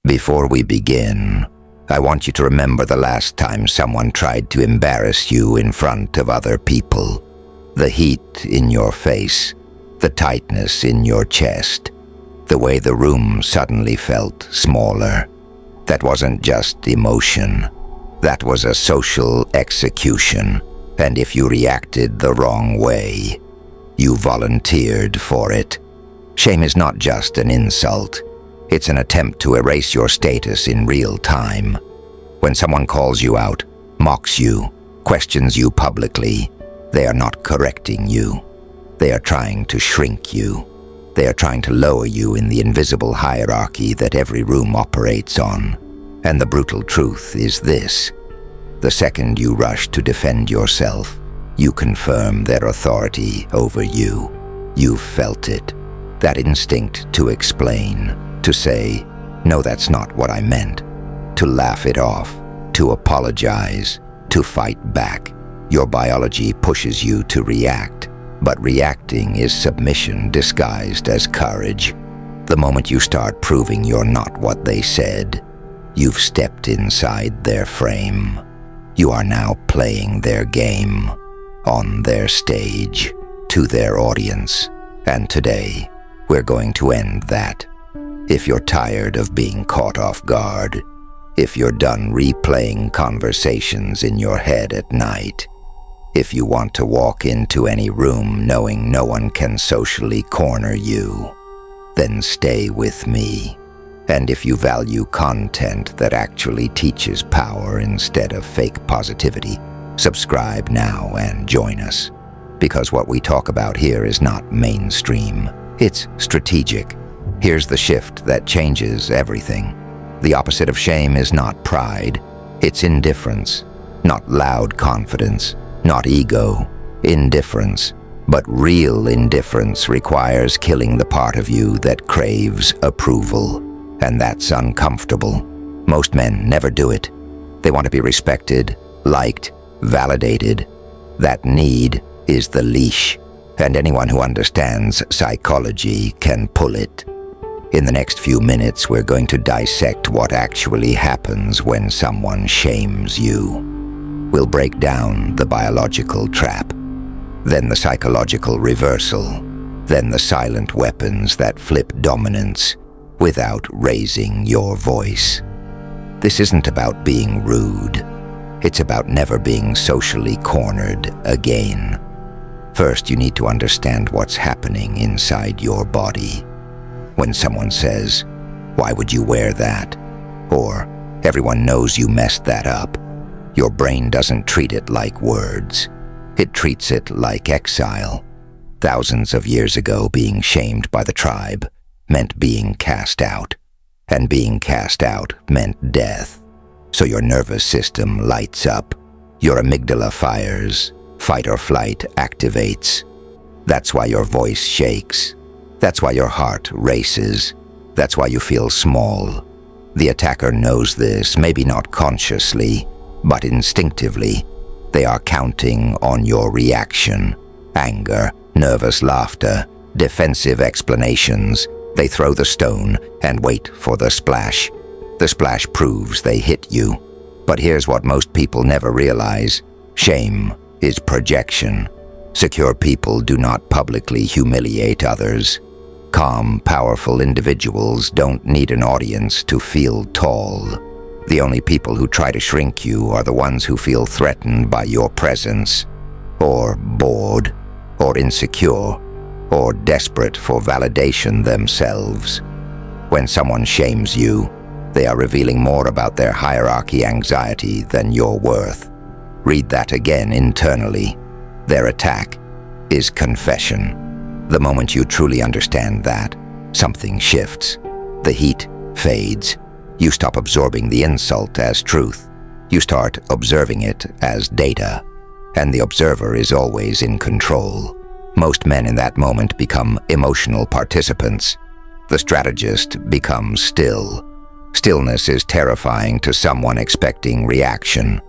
Before we begin, I want you to remember the last time someone tried to embarrass you in front of other people. The heat in your face, the tightness in your chest, the way the room suddenly felt smaller. That wasn't just emotion. That was a social execution. And if you reacted the wrong way, you volunteered for it. Shame is not just an insult. It's an attempt to erase your status in real time. When someone calls you out, mocks you, questions you publicly, they are not correcting you. They are trying to shrink you. They are trying to lower you in the invisible hierarchy that every room operates on. And the brutal truth is this: the second you rush to defend yourself, you confirm their authority over you. You've felt it. That instinct to explain, to say, "No, that's not what I meant," to laugh it off, to apologize, to fight back. Your biology pushes you to react, but reacting is submission disguised as courage. The moment you start proving you're not what they said, you've stepped inside their frame. You are now playing their game, on their stage, to their audience. And today, we're going to end that. If you're tired of being caught off guard, if you're done replaying conversations in your head at night, if you want to walk into any room knowing no one can socially corner you, then stay with me. And if you value content that actually teaches power instead of fake positivity, subscribe now and join us. Because what we talk about here is not mainstream. It's strategic. Here's the shift that changes everything. The opposite of shame is not pride. It's indifference. Not loud confidence. Not ego. Indifference. But real indifference requires killing the part of you that craves approval. And that's uncomfortable. Most men never do it. They want to be respected, liked, validated. That need is the leash. And anyone who understands psychology can pull it. In the next few minutes, we're going to dissect what actually happens when someone shames you. We'll break down the biological trap, then the psychological reversal, then the silent weapons that flip dominance without raising your voice. This isn't about being rude. It's about never being socially cornered again. First, you need to understand what's happening inside your body. When someone says, "Why would you wear that?" or "Everyone knows you messed that up," your brain doesn't treat it like words. It treats it like exile. Thousands of years ago, being shamed by the tribe meant being cast out, and being cast out meant death. So your nervous system lights up, your amygdala fires, fight or flight activates. That's why your voice shakes. That's why your heart races. That's why you feel small. The attacker knows this, maybe not consciously, but instinctively. They are counting on your reaction. Anger, nervous laughter, defensive explanations. They throw the stone and wait for the splash. The splash proves they hit you. But here's what most people never realize. Shame is projection. Secure people do not publicly humiliate others. Calm, powerful individuals don't need an audience to feel tall. The only people who try to shrink you are the ones who feel threatened by your presence, or bored, or insecure, or desperate for validation themselves. When someone shames you, they are revealing more about their hierarchy anxiety than your worth. Read that again internally. Their attack is confession. The moment you truly understand that, something shifts. The heat fades. You stop absorbing the insult as truth. You start observing it as data. And the observer is always in control. Most men in that moment become emotional participants. The strategist becomes still. Stillness is terrifying to someone expecting reaction.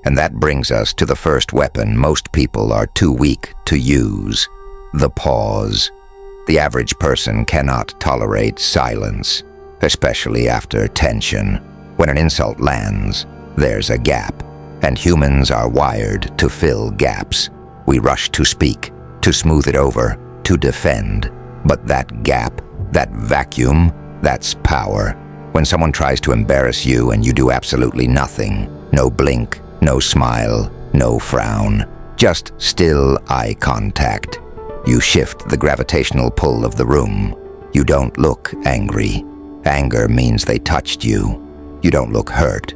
And that brings us to the first weapon most people are too weak to use: the pause. The average person cannot tolerate silence. especially after tension. When an insult lands, there's a gap, and humans are wired to fill gaps. We rush to speak, to smooth it over, to defend. But that gap, that vacuum, that's power. When someone tries to embarrass you and you do absolutely nothing, no blink, no smile, no frown, just still eye contact. You shift the gravitational pull of the room. You don't look angry. Anger means they touched you. You don't look hurt.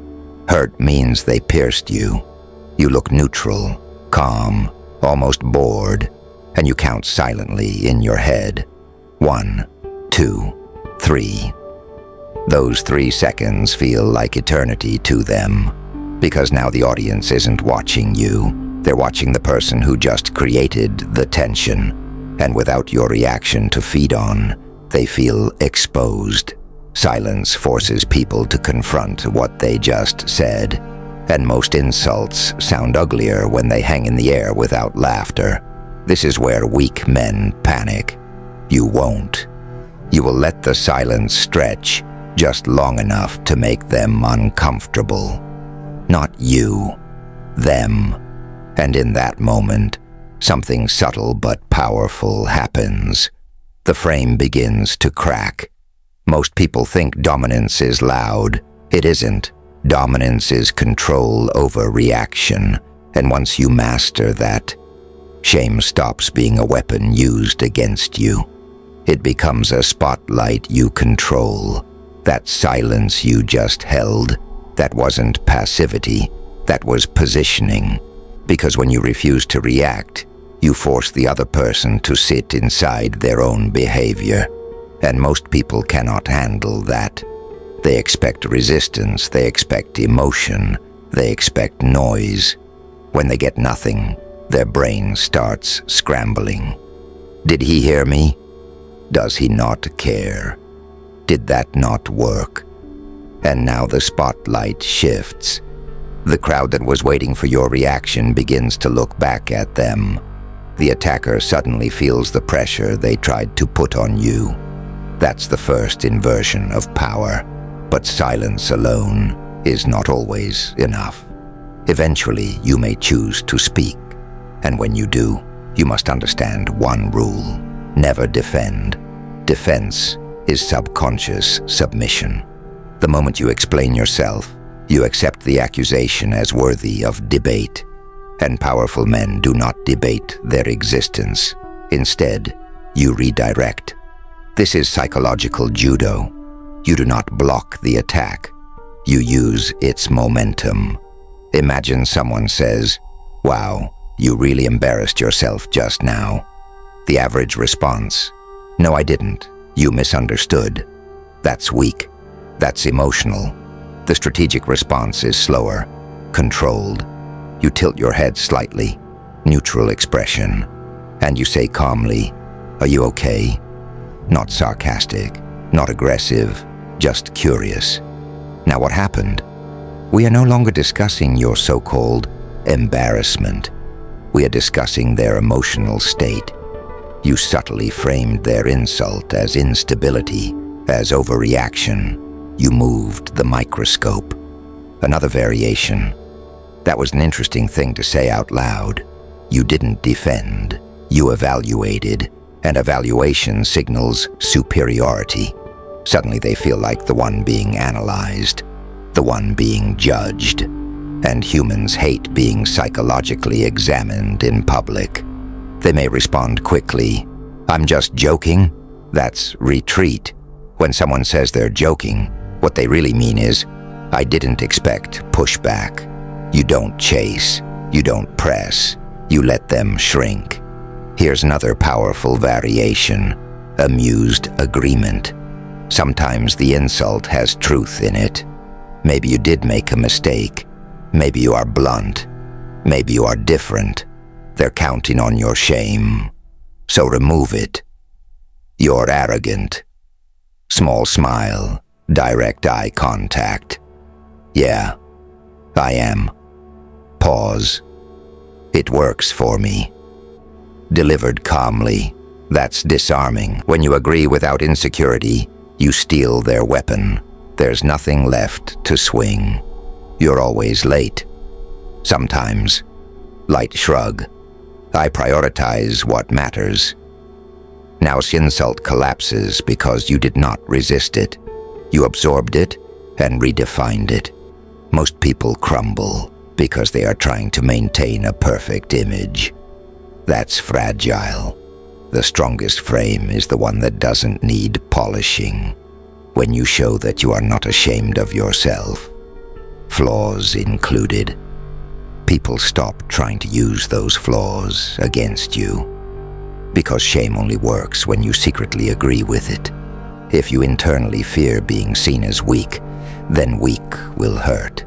Hurt means they pierced you. You look neutral, calm, almost bored, and you count silently in your head. 1, 2, 3. Those 3 seconds feel like eternity to them, because now the audience isn't watching you. They're watching the person who just created the tension, and without your reaction to feed on, they feel exposed. Silence forces people to confront what they just said, and most insults sound uglier when they hang in the air without laughter. This is where weak men panic. You won't. You will let the silence stretch just long enough to make them uncomfortable. Not you, them. And in that moment, something subtle but powerful happens. The frame begins to crack. Most people think dominance is loud. It isn't. Dominance is control over reaction. And once you master that, shame stops being a weapon used against you. It becomes a spotlight you control. That silence you just held, that wasn't passivity, that was positioning. Because when you refuse to react, you force the other person to sit inside their own behavior. And most people cannot handle that. They expect resistance, they expect emotion, they expect noise. When they get nothing, their brain starts scrambling. Did he hear me? Does he not care? Did that not work? And now the spotlight shifts. The crowd that was waiting for your reaction begins to look back at them. The attacker suddenly feels the pressure they tried to put on you. That's the first inversion of power. But silence alone is not always enough. Eventually, you may choose to speak. And when you do, you must understand one rule: never defend. Defense is subconscious submission. The moment you explain yourself, you accept the accusation as worthy of debate. And powerful men do not debate their existence. Instead, you redirect. This is psychological judo. You do not block the attack. You use its momentum. Imagine someone says, "Wow, you really embarrassed yourself just now." The average response: "No, I didn't. You misunderstood." That's weak. That's emotional. The strategic response is slower, controlled. You tilt your head slightly, neutral expression, and you say calmly, "Are you okay?" Not sarcastic, not aggressive, just curious. Now what happened? We are no longer discussing your so-called embarrassment. We are discussing their emotional state. You subtly framed their insult as instability, as overreaction. You moved the microscope. Another variation. That was an interesting thing to say out loud. You didn't defend. You evaluated, and evaluation signals superiority. Suddenly they feel like the one being analyzed, the one being judged. And humans hate being psychologically examined in public. They may respond quickly, "I'm just joking." That's retreat. When someone says they're joking, what they really mean is, "I didn't expect pushback." You don't chase, you don't press, you let them shrink. Here's another powerful variation: amused agreement. Sometimes the insult has truth in it. Maybe you did make a mistake. Maybe you are blunt. Maybe you are different. They're counting on your shame. So remove it. You're arrogant. Small smile, direct eye contact. "Yeah, I am." Pause. "It works for me." Delivered calmly. That's disarming. When you agree without insecurity, You steal their weapon. There's nothing left to swing. You're always late. Sometimes, light shrug. I prioritize what matters. Now insult collapses because you did not resist it. You absorbed it and redefined it. Most people crumble because they are trying to maintain a perfect image. That's fragile. The strongest frame is the one that doesn't need polishing. When you show that you are not ashamed of yourself, flaws included, people stop trying to use those flaws against you. Because shame only works when you secretly agree with it. If you internally fear being seen as weak, then weak will hurt.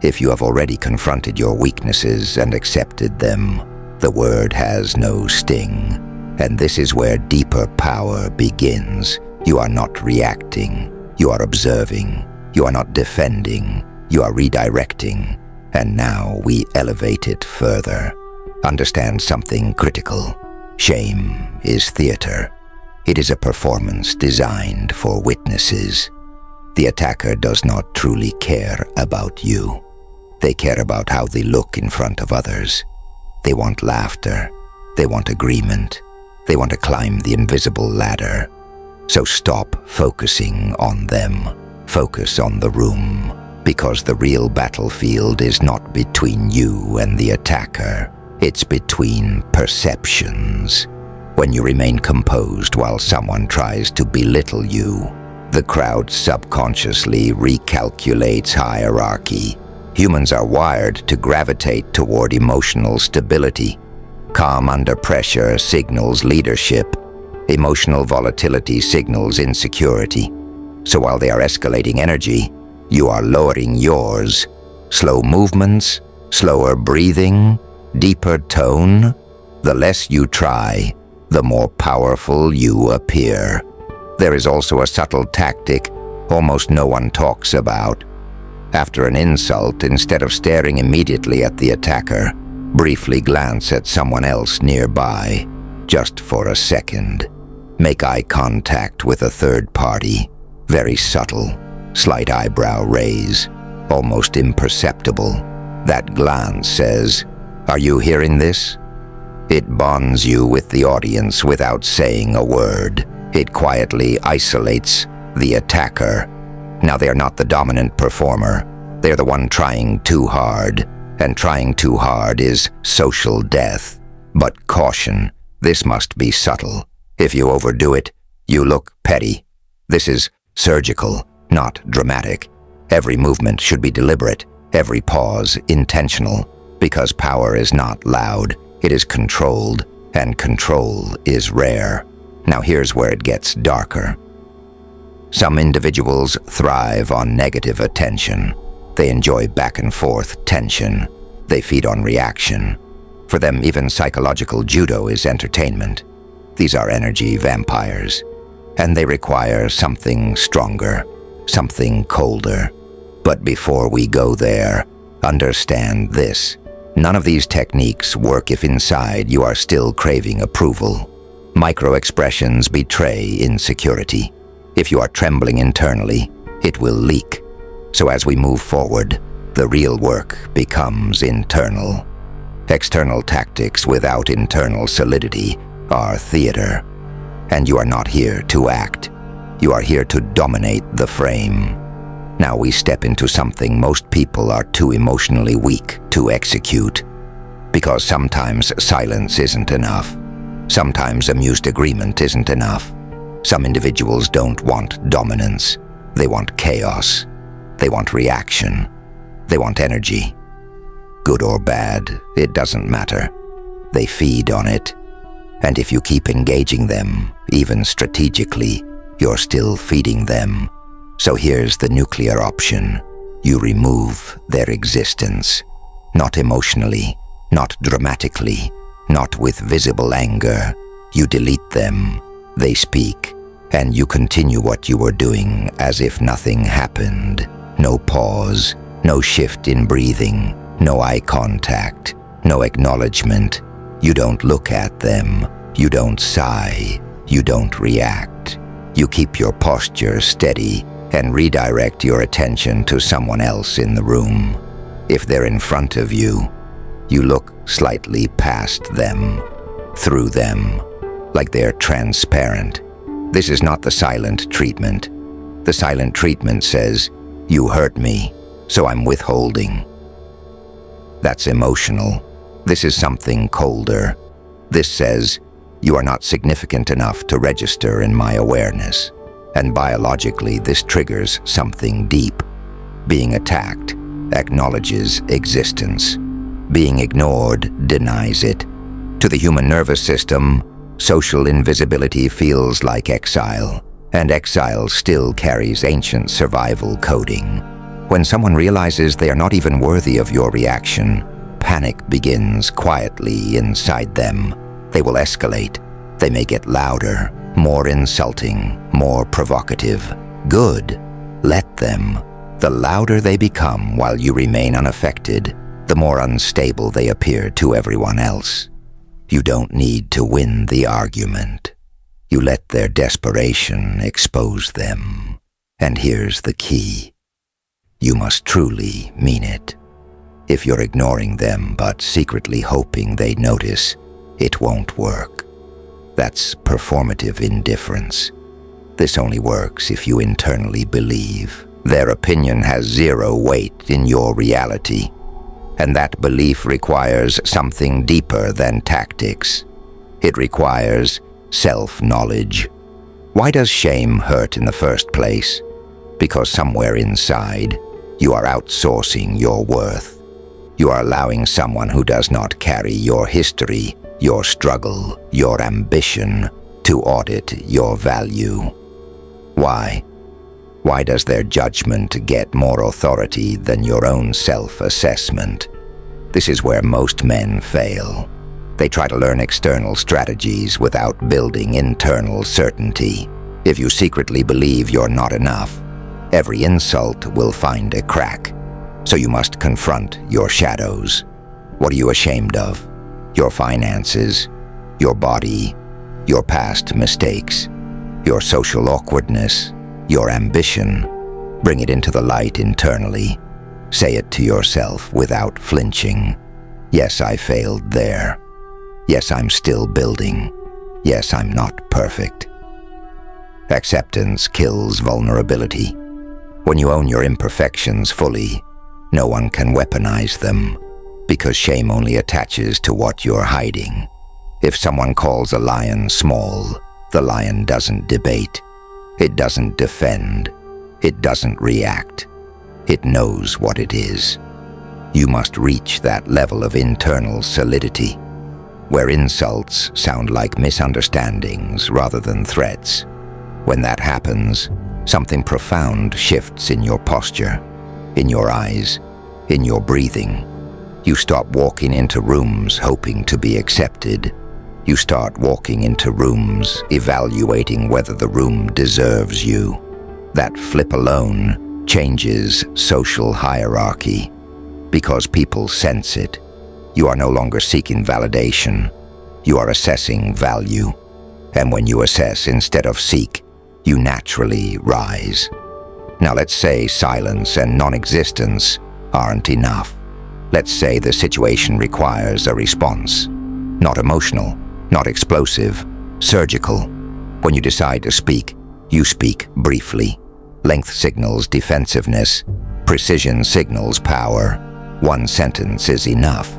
If you have already confronted your weaknesses and accepted them, the word has no sting. And this is where deeper power begins. You are not reacting. You are observing. You are not defending. You are redirecting. And now we elevate it further. Understand something critical. Shame is theater. It is a performance designed for witnesses. The attacker does not truly care about you. They care about how they look in front of others. They want laughter. They want agreement. They want to climb the invisible ladder. So stop focusing on them. Focus on the room, because the real battlefield is not between you and the attacker. It's between perceptions. When you remain composed while someone tries to belittle you, the crowd subconsciously recalculates hierarchy. Humans are wired to gravitate toward emotional stability. Calm under pressure signals leadership. Emotional volatility signals insecurity. So while they are escalating energy, you are lowering yours. Slow movements, slower breathing, deeper tone. The less you try, the more powerful you appear. There is also a subtle tactic almost no one talks about. After an insult, instead of staring immediately at the attacker, briefly glance at someone else nearby, just for a second. Make eye contact with a third party, very subtle, slight eyebrow raise, almost imperceptible. That glance says, "Are you hearing this?" It bonds you with the audience without saying a word. It quietly isolates the attacker. Now they are not the dominant performer. They are the one trying too hard. And trying too hard is social death. But caution, this must be subtle. If you overdo it, you look petty. This is surgical, not dramatic. Every movement should be deliberate, every pause intentional, because power is not loud, it is controlled, and control is rare. Now here's where it gets darker. Some individuals thrive on negative attention. They enjoy back and forth tension. They feed on reaction. For them, even psychological judo is entertainment. These are energy vampires, and they require something stronger, something colder. But before we go there, understand this. None of these techniques work if inside you are still craving approval. Micro-expressions betray insecurity. If you are trembling internally, it will leak. So as we move forward, the real work becomes internal. External tactics without internal solidity are theater. And you are not here to act. You are here to dominate the frame. Now we step into something most people are too emotionally weak to execute. Because sometimes silence isn't enough. Sometimes amused agreement isn't enough. Some individuals don't want dominance. They want chaos. They want reaction. They want energy. Good or bad, it doesn't matter. They feed on it. And if you keep engaging them, even strategically, you're still feeding them. So here's the nuclear option. You remove their existence. Not emotionally, not dramatically, not with visible anger. You delete them. They speak. And you continue what you were doing as if nothing happened. No pause, no shift in breathing, no eye contact, no acknowledgement. You don't look at them. You don't sigh. You don't react. You keep your posture steady and redirect your attention to someone else in the room. If they're in front of you, you look slightly past them, through them, like they're transparent. This is not the silent treatment. The silent treatment says, "You hurt me, so I'm withholding." That's emotional. This is something colder. This says, "You are not significant enough to register in my awareness." And biologically, this triggers something deep. Being attacked acknowledges existence. Being ignored denies it. To the human nervous system, social invisibility feels like exile, and exile still carries ancient survival coding. When someone realizes they are not even worthy of your reaction, panic begins quietly inside them. They will escalate. They may get louder, more insulting, more provocative. Good. Let them. The louder they become while you remain unaffected, the more unstable they appear to everyone else. You don't need to win the argument. You let their desperation expose them. And here's the key. You must truly mean it. If you're ignoring them but secretly hoping they notice, it won't work. That's performative indifference. This only works if you internally believe their opinion has zero weight in your reality. And that belief requires something deeper than tactics. It requires self-knowledge. Why does shame hurt in the first place? Because somewhere inside, you are outsourcing your worth. You are allowing someone who does not carry your history, your struggle, your ambition, to audit your value. Why? Why does their judgment get more authority than your own self-assessment? This is where most men fail. They try to learn external strategies without building internal certainty. If you secretly believe you're not enough, every insult will find a crack. So you must confront your shadows. What are you ashamed of? Your finances, your body, your past mistakes, your social awkwardness, your ambition. Bring it into the light internally. Say it to yourself without flinching. Yes, I failed there. Yes, I'm still building. Yes, I'm not perfect. Acceptance kills vulnerability. When you own your imperfections fully, no one can weaponize them, because shame only attaches to what you're hiding. If someone calls a lion small, the lion doesn't debate. It doesn't defend. It doesn't react. It knows what it is. You must reach that level of internal solidity, where insults sound like misunderstandings rather than threats. When that happens, something profound shifts in your posture, in your eyes, in your breathing. You stop walking into rooms hoping to be accepted. You start walking into rooms evaluating whether the room deserves you. That flip alone changes social hierarchy, because people sense it. You are no longer seeking validation. You are assessing value. And when you assess instead of seek, you naturally rise. Now let's say silence and non-existence aren't enough. Let's say the situation requires a response. Not emotional, not explosive, surgical. When you decide to speak, you speak briefly. Length signals defensiveness. Precision signals power. One sentence is enough.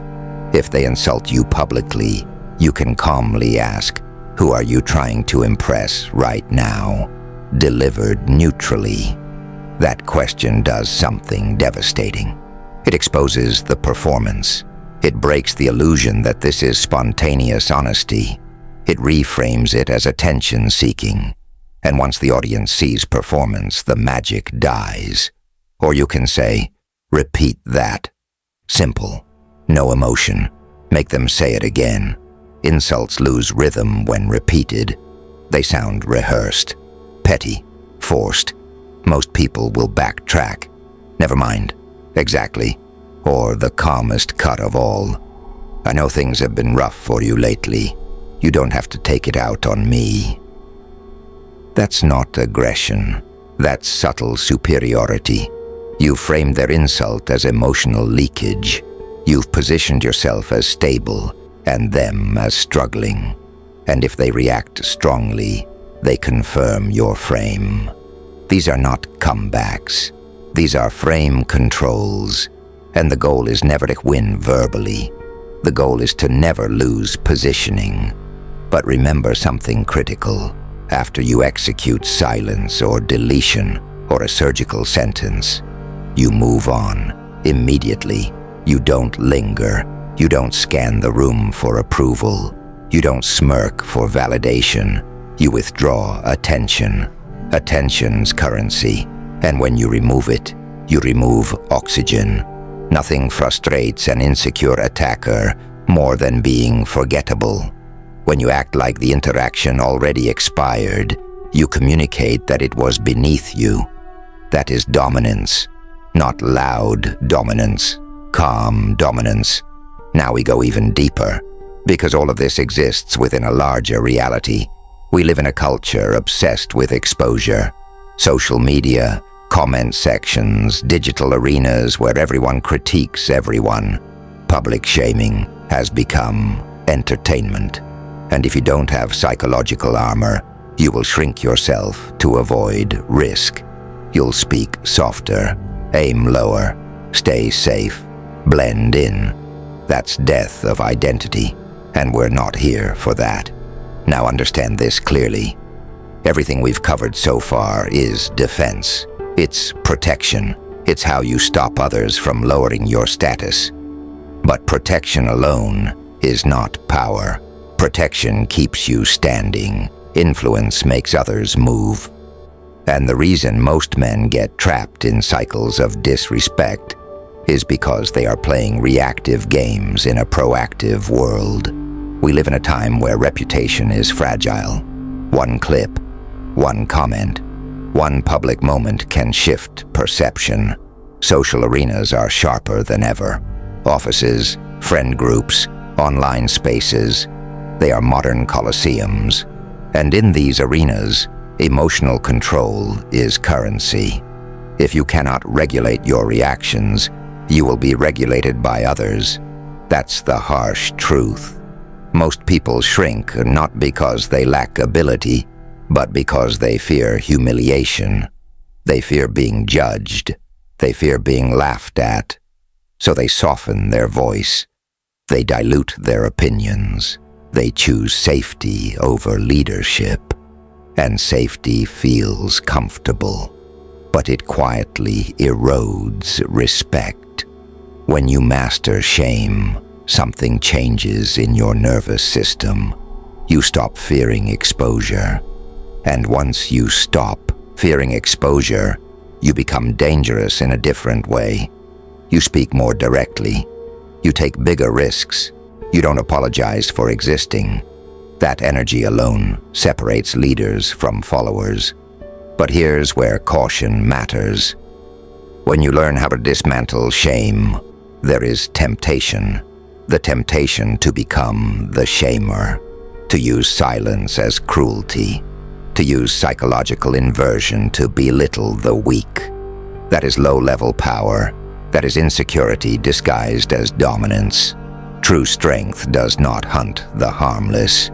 If they insult you publicly, you can calmly ask, "Who are you trying to impress right now?" Delivered neutrally. That question does something devastating. It exposes the performance. It breaks the illusion that this is spontaneous honesty. It reframes it as attention-seeking. And once the audience sees performance, the magic dies. Or you can say, "Repeat that." Simple. No emotion. Make them say it again. Insults lose rhythm when repeated. They sound rehearsed, petty, forced. Most people will backtrack. Never mind. Exactly. Or the calmest cut of all. "I know things have been rough for you lately. You don't have to take it out on me." That's not aggression. That's subtle superiority. You've framed their insult as emotional leakage. You've positioned yourself as stable and them as struggling. And if they react strongly, they confirm your frame. These are not comebacks. These are frame controls. And the goal is never to win verbally. The goal is to never lose positioning. But remember something critical. After you execute silence or deletion or a surgical sentence, you move on immediately. You don't linger. You don't scan the room for approval. You don't smirk for validation. You withdraw attention. Attention's currency. And when you remove it, you remove oxygen. Nothing frustrates an insecure attacker more than being forgettable. When you act like the interaction already expired, you communicate that it was beneath you. That is dominance, not loud dominance, calm dominance. Now we go even deeper, because all of this exists within a larger reality. We live in a culture obsessed with exposure. Social media, comment sections, digital arenas where everyone critiques everyone. Public shaming has become entertainment. And if you don't have psychological armor, you will shrink yourself to avoid risk. You'll speak softer, aim lower, stay safe, blend in. That's death of identity, and we're not here for that. Now understand this clearly. Everything we've covered so far is defense. It's protection. It's how you stop others from lowering your status. But protection alone is not power. Protection keeps you standing. Influence makes others move. And the reason most men get trapped in cycles of disrespect is because they are playing reactive games in a proactive world. We live in a time where reputation is fragile. One clip, one comment, one public moment can shift perception. Social arenas are sharper than ever. Offices, friend groups, online spaces, they are modern coliseums. And in these arenas, emotional control is currency. If you cannot regulate your reactions, you will be regulated by others. That's the harsh truth. Most people shrink not because they lack ability, but because they fear humiliation. They fear being judged. They fear being laughed at. So they soften their voice. They dilute their opinions. They choose safety over leadership. And safety feels comfortable, but it quietly erodes respect. When you master shame, something changes in your nervous system. You stop fearing exposure. And once you stop fearing exposure, you become dangerous in a different way. You speak more directly. You take bigger risks. You don't apologize for existing. That energy alone separates leaders from followers. But here's where caution matters. When you learn how to dismantle shame, there is temptation. The temptation to become the shamer, to use silence as cruelty, to use psychological inversion to belittle the weak. That is low-level power. That is insecurity disguised as dominance. True strength does not hunt the harmless.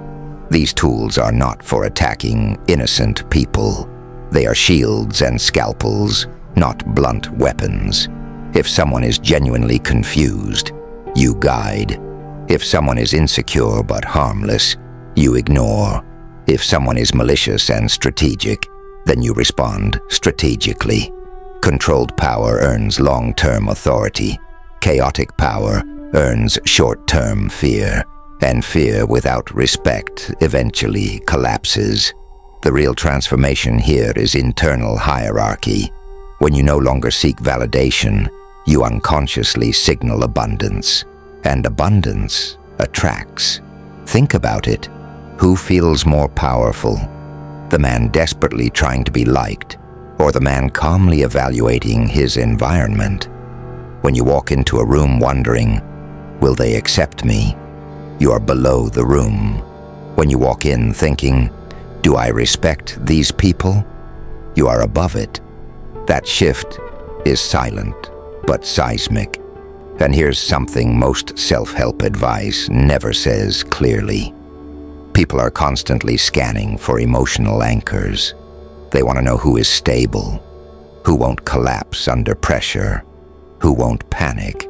These tools are not for attacking innocent people. They are shields and scalpels, not blunt weapons. If someone is genuinely confused, you guide. If someone is insecure but harmless, you ignore. If someone is malicious and strategic, then you respond strategically. Controlled power earns long-term authority. Chaotic power earns short-term fear. And fear without respect eventually collapses. The real transformation here is internal hierarchy. When you no longer seek validation, you unconsciously signal abundance. And abundance attracts. Think about it. Who feels more powerful? The man desperately trying to be liked, or the man calmly evaluating his environment? When you walk into a room wondering, will they accept me? You are below the room. When you walk in thinking, Do I respect these people? You are above it. That shift is silent, but seismic. And here's something most self-help advice never says clearly. People are constantly scanning for emotional anchors. They want to know who is stable, who won't collapse under pressure, who won't panic.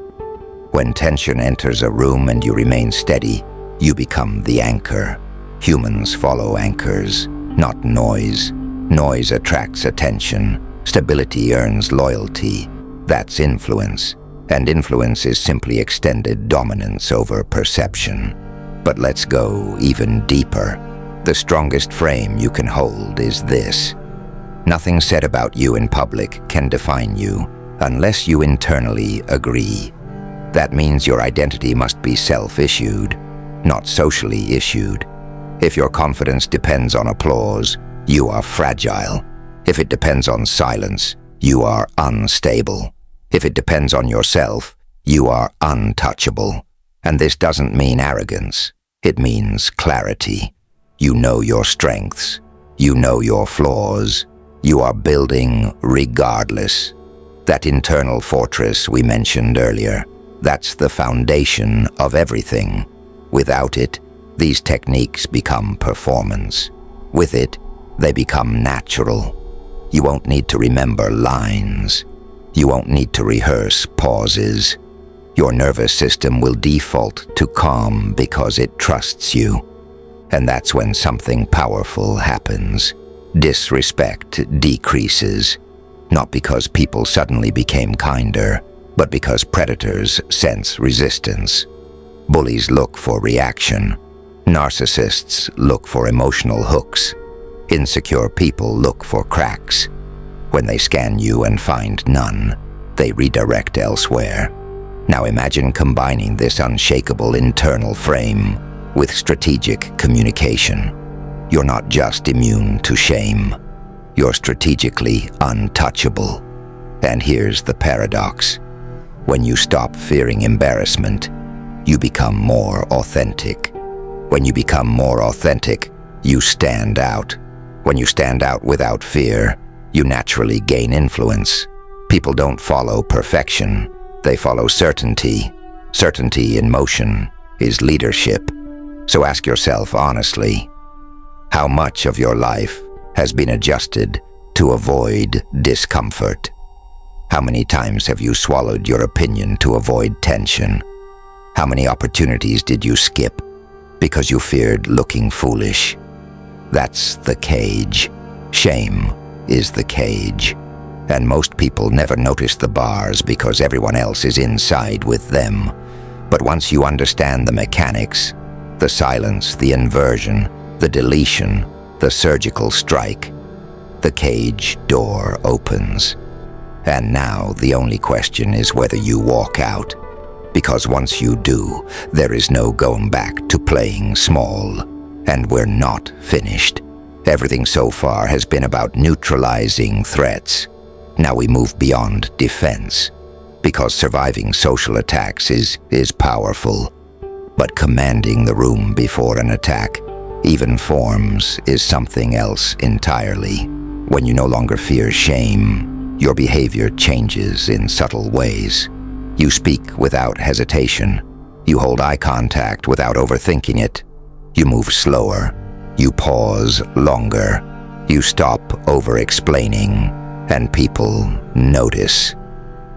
When tension enters a room and you remain steady, you become the anchor. Humans follow anchors, not noise. Noise attracts attention. Stability earns loyalty. That's influence. And influence is simply extended dominance over perception. But let's go even deeper. The strongest frame you can hold is this. Nothing said about you in public can define you unless you internally agree. That means your identity must be self-issued, not socially issued. If your confidence depends on applause, you are fragile. If it depends on silence, you are unstable. If it depends on yourself, you are untouchable. And this doesn't mean arrogance. It means clarity. You know your strengths. You know your flaws. You are building regardless. That internal fortress we mentioned earlier, that's the foundation of everything. Without it, these techniques become performance. With it, they become natural. You won't need to remember lines. You won't need to rehearse pauses. Your nervous system will default to calm because it trusts you. And that's when something powerful happens. Disrespect decreases, not because people suddenly became kinder, but because predators sense resistance. Bullies look for reaction. Narcissists look for emotional hooks. Insecure people look for cracks. When they scan you and find none, they redirect elsewhere. Now imagine combining this unshakable internal frame with strategic communication. You're not just immune to shame. You're strategically untouchable. And here's the paradox. When you stop fearing embarrassment, you become more authentic. When you become more authentic, you stand out. When you stand out without fear, you naturally gain influence. People don't follow perfection. They follow certainty. Certainty in motion is leadership. So ask yourself honestly, how much of your life has been adjusted to avoid discomfort? How many times have you swallowed your opinion to avoid tension? How many opportunities did you skip because you feared looking foolish? That's the cage. Shame is the cage. And most people never notice the bars because everyone else is inside with them. But once you understand the mechanics, the silence, the inversion, the deletion, the surgical strike, the cage door opens. And now the only question is whether you walk out. Because once you do, there is no going back to playing small. And we're not finished. Everything so far has been about neutralizing threats. Now we move beyond defense. Because surviving social attacks is powerful. But commanding the room before an attack, even forms, is something else entirely. When you no longer fear shame, your behavior changes in subtle ways. You speak without hesitation. You hold eye contact without overthinking it. You move slower. You pause longer. You stop over-explaining, and people notice.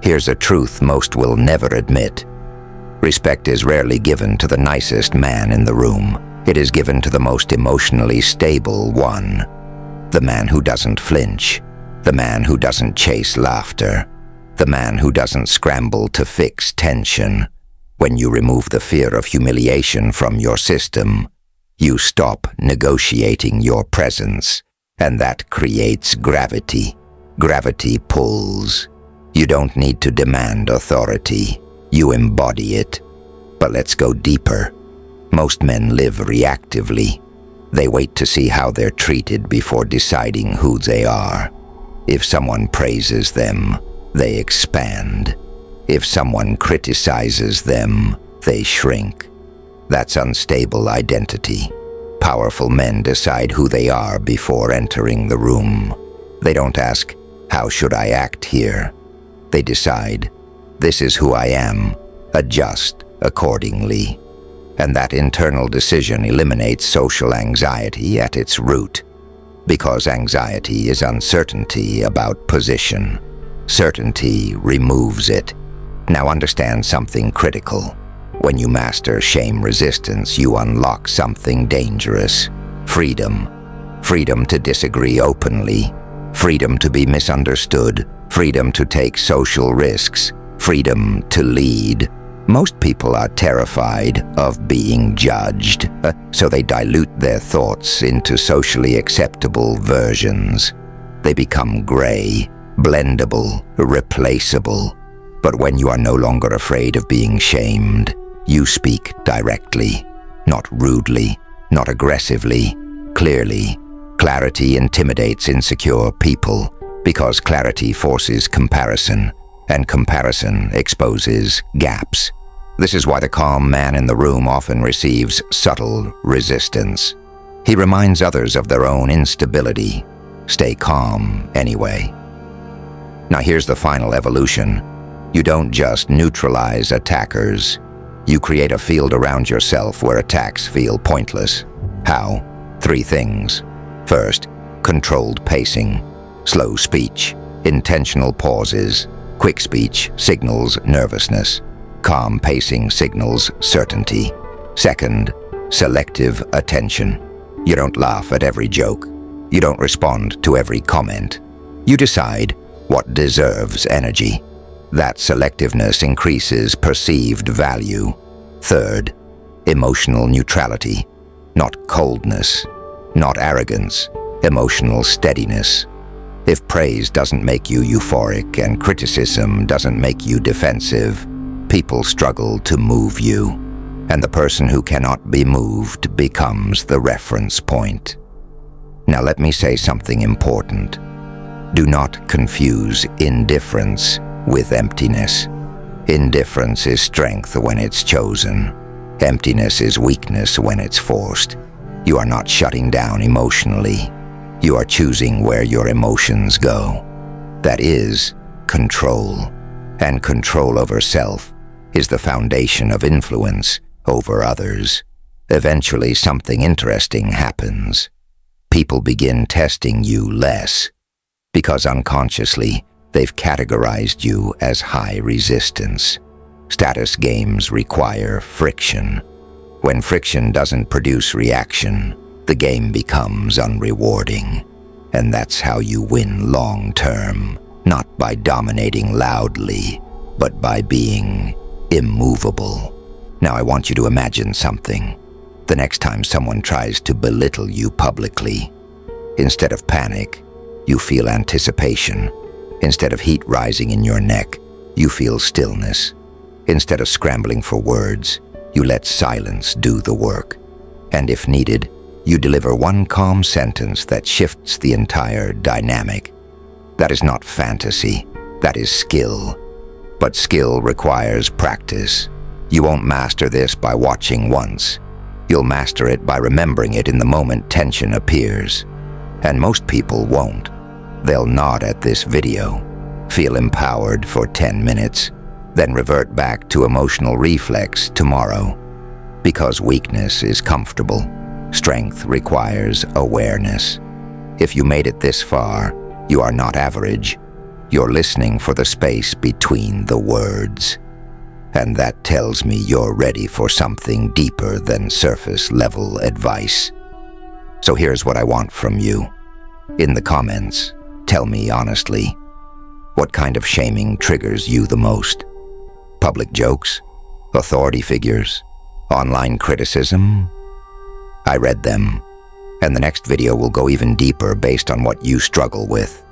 Here's a truth most will never admit. Respect is rarely given to the nicest man in the room. It is given to the most emotionally stable one. The man who doesn't flinch. The man who doesn't chase laughter. The man who doesn't scramble to fix tension. When you remove the fear of humiliation from your system, you stop negotiating your presence, and that creates gravity. Gravity pulls. You don't need to demand authority. You embody it. But let's go deeper. Most men live reactively. They wait to see how they're treated before deciding who they are. If someone praises them, they expand. If someone criticizes them, they shrink. That's unstable identity. Powerful men decide who they are before entering the room. They don't ask, "How should I act here?" They decide, "This is who I am. Adjust accordingly." And that internal decision eliminates social anxiety at its root, because anxiety is uncertainty about position. Certainty removes it. Now understand something critical. When you master shame resistance, you unlock something dangerous. Freedom. Freedom to disagree openly. Freedom to be misunderstood. Freedom to take social risks. Freedom to lead. Most people are terrified of being judged, so they dilute their thoughts into socially acceptable versions. They become gray, blendable, replaceable. But when you are no longer afraid of being shamed, you speak directly, not rudely, not aggressively, clearly. Clarity intimidates insecure people because clarity forces comparison, and comparison exposes gaps. This is why the calm man in the room often receives subtle resistance. He reminds others of their own instability. Stay calm anyway. Now here's the final evolution. You don't just neutralize attackers. You create a field around yourself where attacks feel pointless. How? 3 things. First, controlled pacing, slow speech, intentional pauses. Quick speech signals nervousness. Calm pacing signals certainty. Second, selective attention. You don't laugh at every joke. You don't respond to every comment. You decide what deserves energy. That selectiveness increases perceived value. Third, emotional neutrality. Not coldness, not arrogance, emotional steadiness. If praise doesn't make you euphoric and criticism doesn't make you defensive, people struggle to move you, and the person who cannot be moved becomes the reference point. Now let me say something important. Do not confuse indifference with emptiness. Indifference is strength when it's chosen. Emptiness is weakness when it's forced. You are not shutting down emotionally. You are choosing where your emotions go. That is control. And control over self is the foundation of influence over others. Eventually, something interesting happens. People begin testing you less, because unconsciously, they've categorized you as high resistance. Status games require friction. When friction doesn't produce reaction, the game becomes unrewarding. And that's how you win long-term, not by dominating loudly, but by being immovable. Now I want you to imagine something. The next time someone tries to belittle you publicly, instead of panic, you feel anticipation. Instead of heat rising in your neck, you feel stillness. Instead of scrambling for words, you let silence do the work. And if needed, you deliver one calm sentence that shifts the entire dynamic. That is not fantasy, that is skill. But skill requires practice. You won't master this by watching once. You'll master it by remembering it in the moment tension appears. And most people won't. They'll nod at this video, feel empowered for 10 minutes, then revert back to emotional reflex tomorrow. Because weakness is comfortable, strength requires awareness. If you made it this far, you are not average. You're listening for the space between the words. And that tells me you're ready for something deeper than surface-level advice. So here's what I want from you. In the comments, tell me honestly, what kind of shaming triggers you the most? Public jokes? Authority figures? Online criticism? I read them, and the next video will go even deeper based on what you struggle with.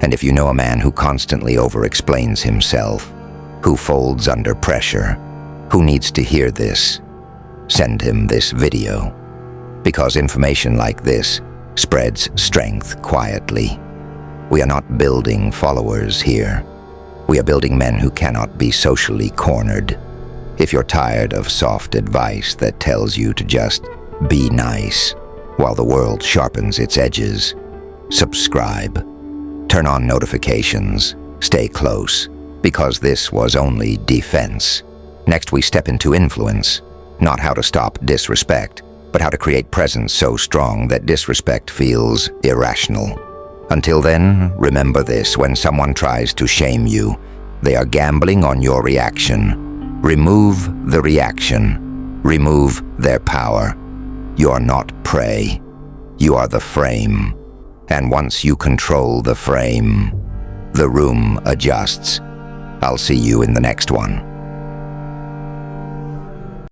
And if you know a man who constantly over-explains himself, who folds under pressure, who needs to hear this, send him this video. Because information like this spreads strength quietly. We are not building followers here. We are building men who cannot be socially cornered. If you're tired of soft advice that tells you to just be nice, while the world sharpens its edges. Subscribe. Turn on notifications. Stay close, because this was only defense. Next, we step into influence. Not how to stop disrespect, but how to create presence so strong that disrespect feels irrational. Until then, remember this: when someone tries to shame you, they are gambling on your reaction. Remove the reaction. Remove their power. You are not prey. You are the frame. And once you control the frame, the room adjusts. I'll see you in the next one.